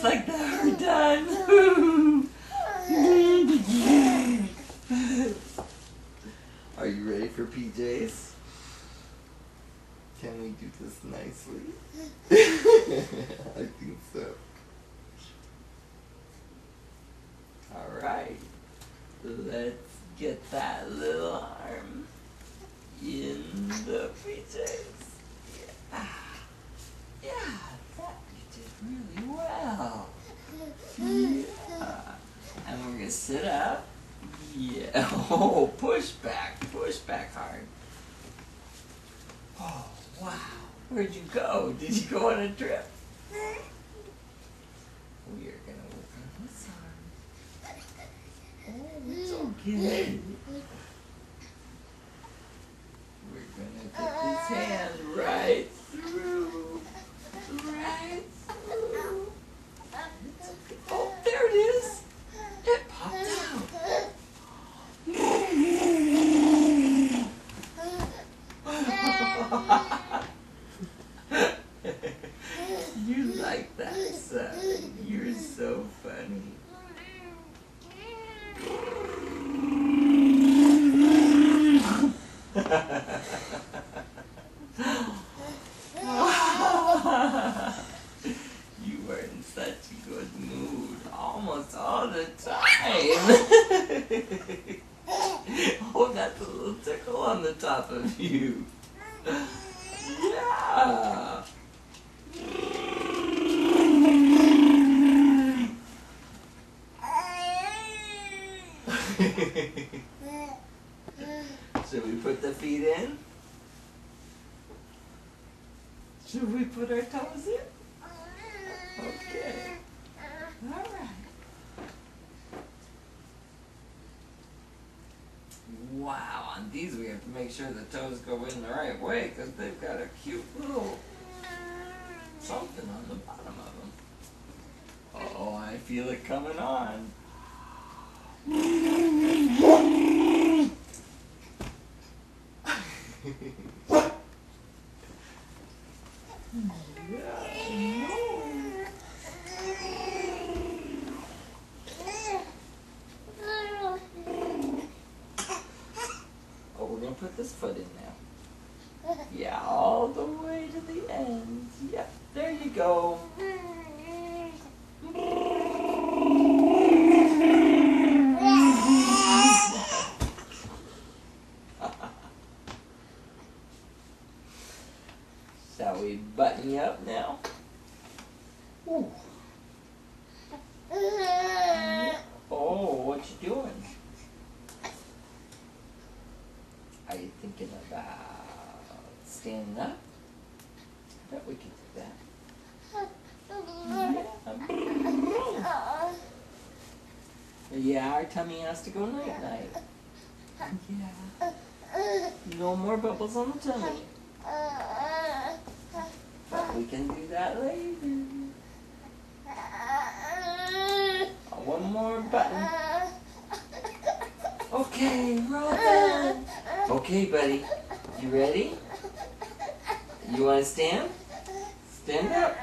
Like that, we're done. Are you ready for PJs? Can we do this nicely? I think so. Alright. Let's get that little arm in the PJs. Yeah. Yeah, that you did really well. Yeah. And we're gonna sit up. Yeah. Oh, push back hard. Oh, wow. Where'd you go? Did you go on a trip? We are gonna work on this arm. Oh, it's okay. We're gonna put this hand right through. Right through. Oh, there it is. It popped out. You like that, son. You're so funny. You were in such a good mood almost all the time. Oh, that's a little tickle on the top of you. Yeah. Should we put the feet in? Should we put our toes in? Okay. Alright. Wow, on these we have to make sure the toes go in the right way because they've got a cute little something on the bottom of them. Oh, I feel it coming on. Oh, we're going to put this foot in now. Yeah, all the way to the end. Yep, there you go. Shall we button you up now? Ooh. Oh, what you doing? Are you thinking about standing up? I bet we can do that. Yeah, our tummy has to go night-night. Yeah. No more bubbles on the tummy. But we can do that later. One more button. Okay, roll that. Okay, buddy. You ready? You want to stand? Stand up.